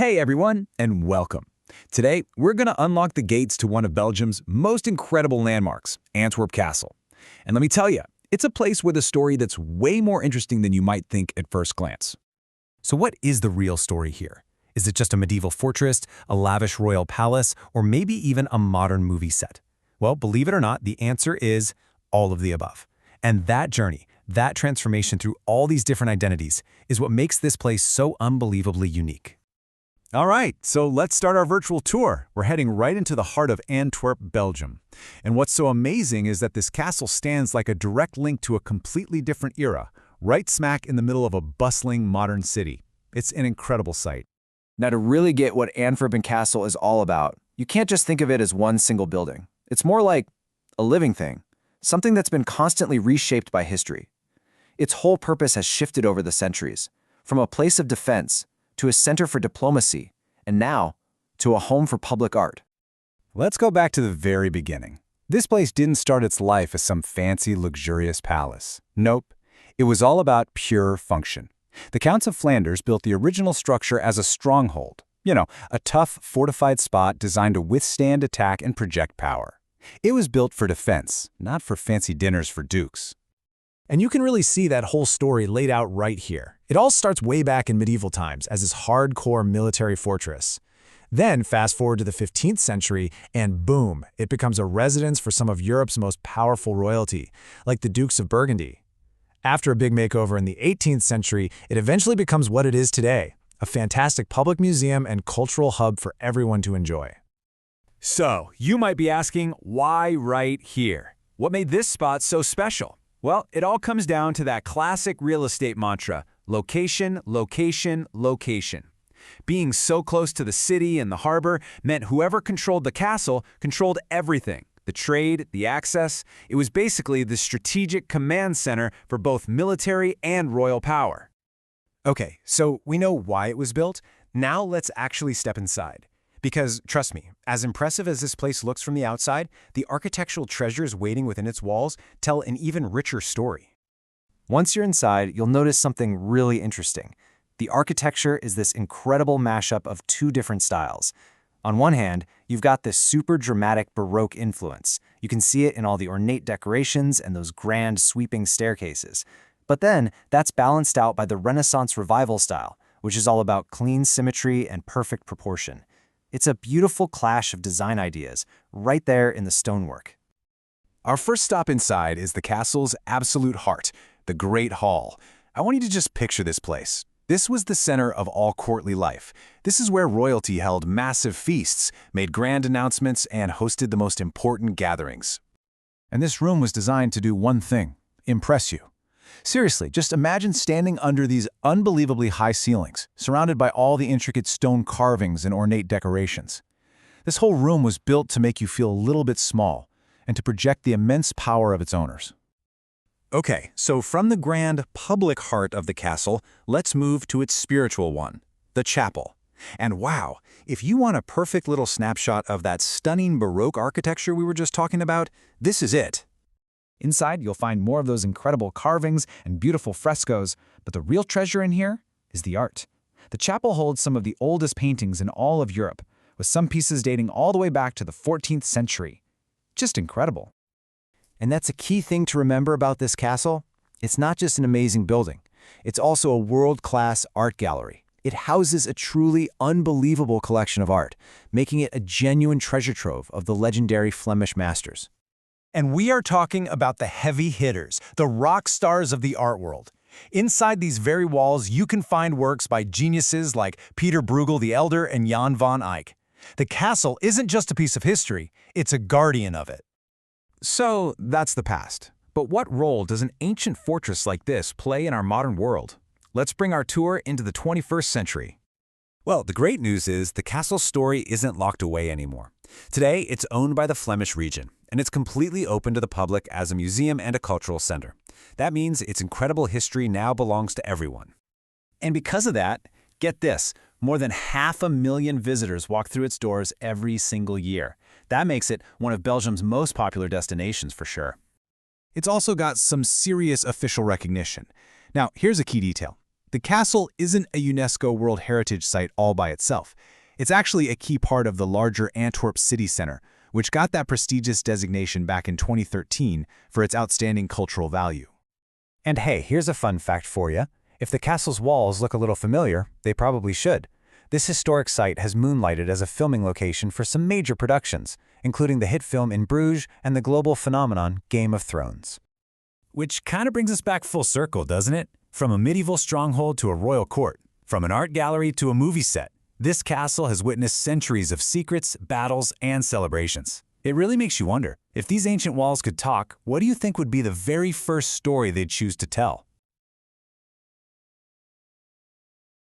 Hey everyone, and welcome. Today, we're going to unlock the gates to one of Belgium's most incredible landmarks, Antwerp Castle. And let me tell you, it's a place with a story that's way more interesting than you might think at first glance. So what is the real story here? Is it just a medieval fortress, a lavish royal palace, or maybe even a modern movie set? Well, believe it or not, the answer is all of the above. And that journey, that transformation through all these different identities, is what makes this place so unbelievably unique. All right, so let's start our virtual tour. We're heading right into the heart of Antwerp, Belgium. And what's so amazing is that this castle stands like a direct link to a completely different era, right smack in the middle of a bustling modern city. It's an incredible sight. Now, to really get what Antwerpen Castle is all about, you can't just think of it as one single building. It's more like a living thing, something that's been constantly reshaped by history. Its whole purpose has shifted over the centuries, from a place of defense to a center for diplomacy, and now to a home for public art. Let's go back to the very beginning. This place didn't start its life as some fancy, luxurious palace. Nope. It was all about pure function. The Counts of Flanders built the original structure as a stronghold. A tough, fortified spot designed to withstand attack and project power. It was built for defense, not for fancy dinners for dukes. And you can really see that whole story laid out right here. It all starts way back in medieval times as this hardcore military fortress. Then fast forward to the 15th century, and boom, it becomes a residence for some of Europe's most powerful royalty, like the Dukes of Burgundy. After a big makeover in the 18th century, it eventually becomes what it is today, a fantastic public museum and cultural hub for everyone to enjoy. So, you might be asking, why right here? What made this spot so special? Well, it all comes down to that classic real estate mantra, location, location, location. Being so close to the city and the harbor meant whoever controlled the castle controlled everything. The trade, the access. It was basically the strategic command center for both military and royal power. Okay, so we know why it was built. Now let's actually step inside. Because, trust me, as impressive as this place looks from the outside, the architectural treasures waiting within its walls tell an even richer story. Once you're inside, you'll notice something really interesting. The architecture is this incredible mashup of two different styles. On one hand, you've got this super dramatic Baroque influence. You can see it in all the ornate decorations and those grand sweeping staircases. But then, that's balanced out by the Renaissance Revival style, which is all about clean symmetry and perfect proportion. It's a beautiful clash of design ideas, right there in the stonework. Our first stop inside is the castle's absolute heart, the Great Hall. I want you to just picture this place. This was the center of all courtly life. This is where royalty held massive feasts, made grand announcements, and hosted the most important gatherings. And this room was designed to do one thing: impress you. Seriously, just imagine standing under these unbelievably high ceilings, surrounded by all the intricate stone carvings and ornate decorations. This whole room was built to make you feel a little bit small and to project the immense power of its owners. Okay, so from the grand public heart of the castle, let's move to its spiritual one, the chapel. And wow, if you want a perfect little snapshot of that stunning Baroque architecture we were just talking about, this is it. Inside, you'll find more of those incredible carvings and beautiful frescoes, but the real treasure in here is the art. The chapel holds some of the oldest paintings in all of Europe, with some pieces dating all the way back to the 14th century. Just incredible. And that's a key thing to remember about this castle. It's not just an amazing building. It's also a world-class art gallery. It houses a truly unbelievable collection of art, making it a genuine treasure trove of the legendary Flemish masters. And we are talking about the heavy hitters, the rock stars of the art world. Inside these very walls, you can find works by geniuses like Peter Bruegel the Elder and Jan van Eyck. The castle isn't just a piece of history, it's a guardian of it. So, that's the past. But what role does an ancient fortress like this play in our modern world? Let's bring our tour into the 21st century. Well, the great news is the castle's story isn't locked away anymore. Today, it's owned by the Flemish region, and it's completely open to the public as a museum and a cultural center. That means its incredible history now belongs to everyone. And because of that, get this, more than 500,000 visitors walk through its doors every single year. That makes it one of Belgium's most popular destinations for sure. It's also got some serious official recognition. Now, here's a key detail. The castle isn't a UNESCO World Heritage Site all by itself. It's actually a key part of the larger Antwerp City Centre, which got that prestigious designation back in 2013 for its outstanding cultural value. And hey, here's a fun fact for you. If the castle's walls look a little familiar, they probably should. This historic site has moonlighted as a filming location for some major productions, including the hit film In Bruges and the global phenomenon Game of Thrones. Which kind of brings us back full circle, doesn't it? From a medieval stronghold to a royal court, from an art gallery to a movie set, this castle has witnessed centuries of secrets, battles, and celebrations. It really makes you wonder, if these ancient walls could talk, what do you think would be the very first story they'd choose to tell?